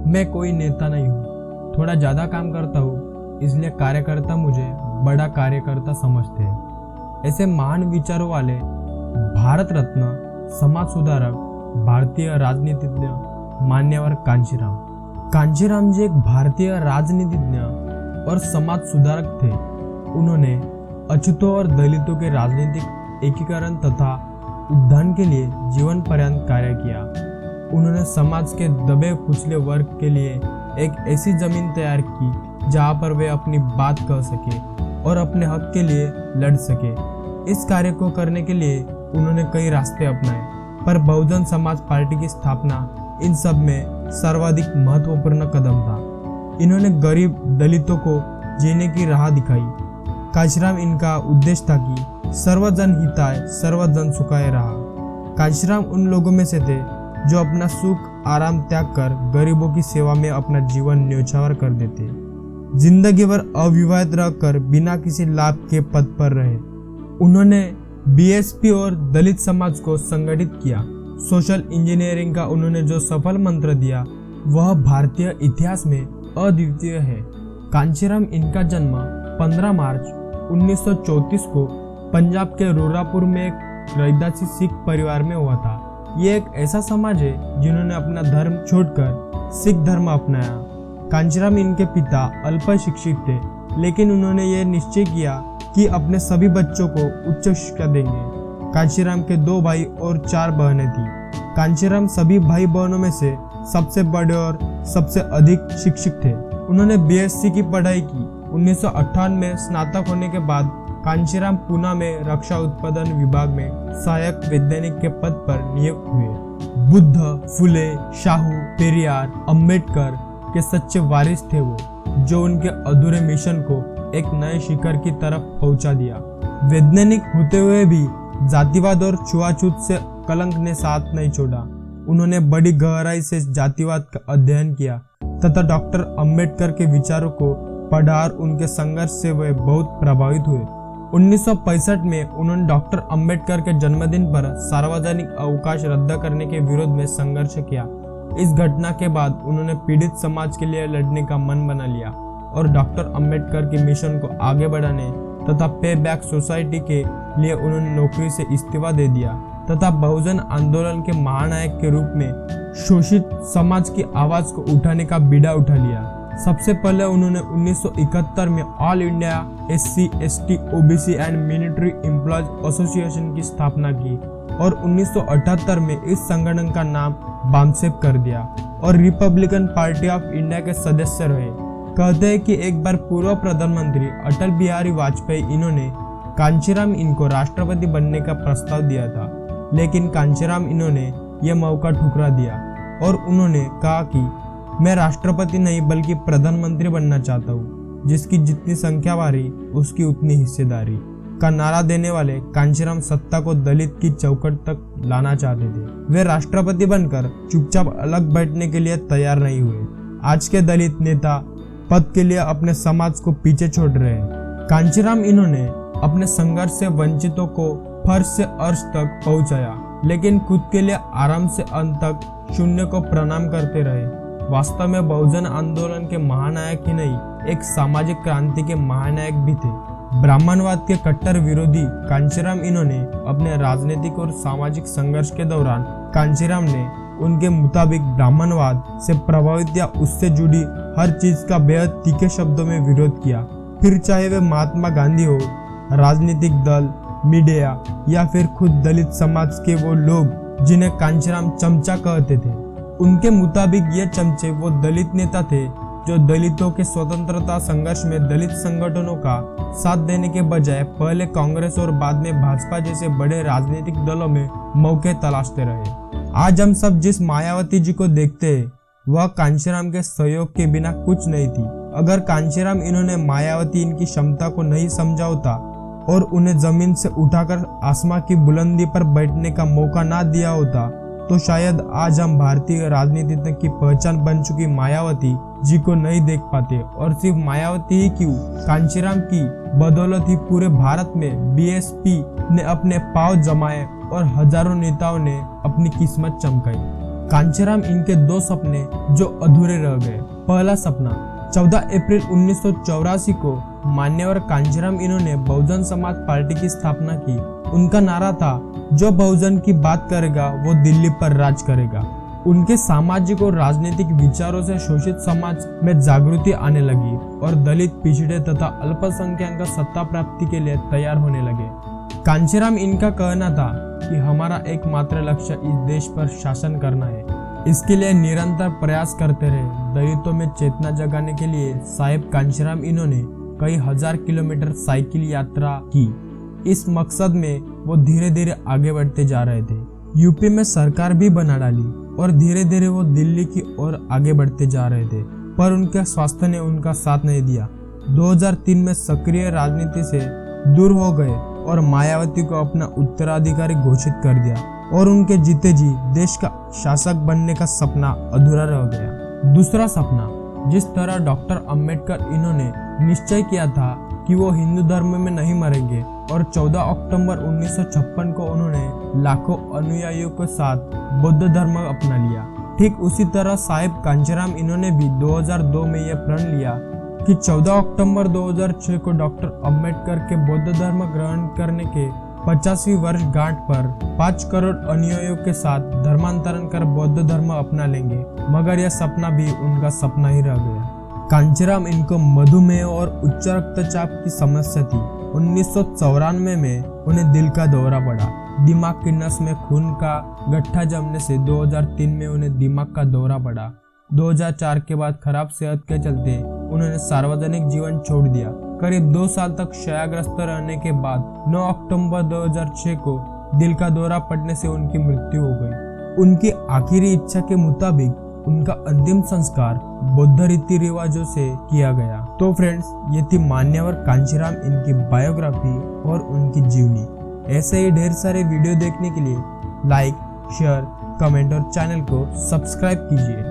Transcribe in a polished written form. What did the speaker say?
मैं कोई नेता नहीं हूँ, थोड़ा ज्यादा काम करता हूँ, इसलिए कार्यकर्ता मुझे बड़ा कार्यकर्ता समझते हैं। ऐसे महान विचारों वाले भारत रत्न, समाज सुधारक, भारतीय राजनीतिज्ञ मान्यवर कांशीराम जी एक भारतीय राजनीतिज्ञ और समाज सुधारक थे। उन्होंने अछूतों और दलितों के राजनीतिक एकीकरण तथा उत्थान के लिए जीवन पर्यंत कार्य किया। उन्होंने समाज के दबे कुचले वर्ग के लिए एक ऐसी जमीन तैयार की जहां पर वे अपनी बात कह सके और अपने हक के लिए लड़ सके। इस कार्य को करने के लिए उन्होंने कई रास्ते अपनाए, पर बहुजन समाज पार्टी की स्थापना इन सब में सर्वाधिक महत्वपूर्ण कदम था। इन्होंने गरीब दलितों को जीने की राह दिखाई। कांशीराम इनका उद्देश्य था कि सर्वजन हिताय सर्वजन सुखाय रहा। कांशीराम उन लोगों में से थे जो अपना सुख आराम त्याग कर गरीबों की सेवा में अपना जीवन न्यौछावर कर देते, जिंदगी भर अविवाहित रहकर बिना किसी लाभ के पद पर रहे। उन्होंने बीएसपी और दलित समाज को संगठित किया। सोशल इंजीनियरिंग का उन्होंने जो सफल मंत्र दिया वह भारतीय इतिहास में अद्वितीय है। कांशीराम इनका जन्म 15 मार्च 1934 को पंजाब के रोरापुर में एक रैदासी सिख परिवार में हुआ था। ये एक ऐसा समाज है जिन्होंने अपना धर्म छोड़कर सिख धर्म अपनाया। कांशीराम इनके पिता अल्प शिक्षित थे, लेकिन उन्होंने ये निश्चय किया कि अपने सभी बच्चों को उच्च शिक्षा देंगे। कांशीराम के 2 भाई और 4 बहनें थी। कांशीराम सभी भाई बहनों में से सबसे बड़े और सबसे अधिक शिक्षित थे। उन्होंने बीएससी की पढ़ाई की। 1958 में स्नातक होने के बाद कांशीराम पूना में रक्षा उत्पादन विभाग में सहायक वैज्ञानिक के पद पर नियुक्त हुए। बुद्ध, फुले, शाहू, पेरियार, अंबेडकर के सच्चे वारिस थे वो, जो उनके अधूरे मिशन को एक नए शिखर की तरफ पहुंचा दिया। वैज्ञानिक होते हुए भी जातिवाद और छुआछूत से कलंक ने साथ नहीं छोड़ा। उन्होंने बड़ी गहराई से जातिवाद का अध्ययन किया तथा डॉक्टर अंबेडकर के विचारों को पढ़ा और उनके संघर्ष से वे बहुत प्रभावित हुए। 1965 में उन्होंने डॉक्टर अंबेडकर के जन्मदिन पर सार्वजनिक अवकाश रद्द करने के विरोध में संघर्ष किया। इस घटना के बाद उन्होंने पीड़ित समाज के लिए लड़ने का मन बना लिया और डॉक्टर अंबेडकर के मिशन को आगे बढ़ाने तथा पे बैक सोसाइटी के लिए उन्होंने नौकरी से इस्तीफा दे दिया तथा बहुजन आंदोलन के महानायक के रूप में शोषित समाज की आवाज को उठाने का बीड़ा उठा लिया। सबसे पहले उन्होंने 1971 में all India SC, ST, OBC and military employees association की स्थापना की और 1978 में इस संगठन का नाम बामसेप कर दिया और रिपब्लिकन पार्टी ऑफ इंडिया के सदस्य रहे। कहते हैं कि एक बार पूर्व प्रधानमंत्री अटल बिहारी वाजपेयी इन्होंने कांशीराम इनको राष्ट्रपति बनने का प्रस्ताव दिया था, लेकिन कांशीराम इन्होंने यह मौका ठुकरा दिया और उन्होंने कहा कि मैं राष्ट्रपति नहीं बल्कि प्रधानमंत्री बनना चाहता हूँ, जिसकी जितनी संख्या बारी उसकी उतनी हिस्सेदारी का नारा देने वाले कांशीराम सत्ता को दलित की चौखट तक लाना चाहते थे। वे राष्ट्रपति बनकर चुपचाप अलग बैठने के लिए तैयार नहीं हुए। आज के दलित नेता पद के लिए अपने समाज को पीछे छोड़ रहे हैं। कांशीराम इन्होंने अपने संघर्ष से वंचितों को फर्श से अर्श तक पहुंचाया, लेकिन खुद के लिए आराम से अंत तक शून्य को प्रणाम करते रहे। वास्तव में बहुजन आंदोलन के महानायक ही नहीं, एक सामाजिक क्रांति के महानायक भी थे। ब्राह्मणवाद के कट्टर विरोधी कांशीराम इन्होंने अपने राजनीतिक और सामाजिक संघर्ष के दौरान कांशीराम ने उनके मुताबिक ब्राह्मणवाद से प्रभावित या उससे जुड़ी हर चीज का बेहद तीखे शब्दों में विरोध किया, फिर चाहे वे महात्मा गांधी हो, राजनीतिक दल, मीडिया या फिर खुद दलित समाज के वो लोग जिन्हें कांशीराम चमचा कहते थे। उनके मुताबिक ये चमचे वो दलित नेता थे जो दलितों के स्वतंत्रता संघर्ष में दलित संगठनों का साथ देने के बजाय पहले कांग्रेस और बाद में भाजपा जैसे बड़े राजनीतिक दलों में मौके तलाशते रहे। आज हम सब जिस मायावती जी को देखते हैं वह कांशीराम के सहयोग के बिना कुछ नहीं थी। अगर कांशीराम इन्होंने मायावती इनकी क्षमता को नहीं समझा होता और उन्हें जमीन से उठाकर आसमां की बुलंदी पर बैठने का मौका ना दिया होता तो शायद आज हम भारतीय राजनीति की पहचान बन चुकी मायावती जी को नहीं देख पाते। और सिर्फ मायावती ही क्यों, कांशीराम की बदौलत ही पूरे भारत में बीएसपी ने अपने पांव जमाए और हजारों नेताओं ने अपनी किस्मत चमकाई। कांचीराम इनके दो सपने जो अधूरे रह गए। पहला सपना 14 अप्रैल 1984 को मान्यवर कांचीराम इन्होंने बहुजन समाज पार्टी की स्थापना की। उनका नारा था, जो बहुजन की बात करेगा वो दिल्ली पर राज करेगा। उनके सामाजिक और राजनीतिक विचारों से शोषित समाज में जागृति आने लगी और दलित, पिछड़े तथा अल्पसंख्यक सत्ता प्राप्ति के लिए तैयार होने लगे। कांचीराम इनका कहना था कि हमारा एकमात्र लक्ष्य इस देश पर शासन करना है। इसके लिए निरंतर प्रयास करते रहे। दलितों में चेतना जगाने के लिए साहेब कांचीराम इन्होंने कई हजार किलोमीटर साइकिल यात्रा की। इस मकसद में वो धीरे धीरे आगे बढ़ते जा रहे थे। यूपी में सरकार भी बना डाली और धीरे धीरे वो दिल्ली की ओर आगे बढ़ते जा रहे थे, पर उनके स्वास्थ्य ने उनका साथ नहीं दिया। 2003 में सक्रिय राजनीति से दूर हो गए और मायावती को अपना उत्तराधिकारी घोषित कर दिया और उनके जीते जी देश का शासक बनने का सपना अधूरा रह गया। दूसरा सपना, जिस तरह डॉक्टर अंबेडकर इन्होंने निश्चय किया था कि वो हिंदू धर्म में नहीं मरेंगे और 14 अक्टूबर 1956 को उन्होंने लाखों अनुयायियों के साथ बौद्ध धर्म अपना लिया। ठीक उसी तरह साहेब कांचीराम इन्होंने भी 2002 में यह प्रण लिया कि 14 अक्टूबर 2006 को डॉक्टर अंबेडकर के बौद्ध धर्म ग्रहण करने के 50वीं वर्षगांठ पर 5 करोड़ अनुयायियों के साथ धर्मांतरण कर बौद्ध धर्म अपना लेंगे, मगर यह सपना भी उनका सपना ही रह गया। कांचीराम इनको मधुमेह और उच्च रक्तचाप की समस्या थी। 1994 में उन्हें दिल का दौरा पड़ा। दिमाग की नस में खून का गड्ढा जमने से 2003 में उन्हें दिमाग का दौरा पड़ा। 2004 के बाद खराब सेहत के चलते उन्होंने सार्वजनिक जीवन छोड़ दिया। करीब 2 साल तक शय्याग्रस्त रहने के बाद 9 अक्टूबर 2006 को दिल का दौरा पड़ने से उनकी मृत्यु हो गई। उनकी आखिरी इच्छा के मुताबिक उनका अंतिम संस्कार बौद्ध रीति रिवाजों से किया गया। तो फ्रेंड्स, ये थी मान्यवर कांचीराम इनकी बायोग्राफी और उनकी जीवनी। ऐसे ही ढेर सारे वीडियो देखने के लिए लाइक, शेयर, कमेंट और चैनल को सब्सक्राइब कीजिए।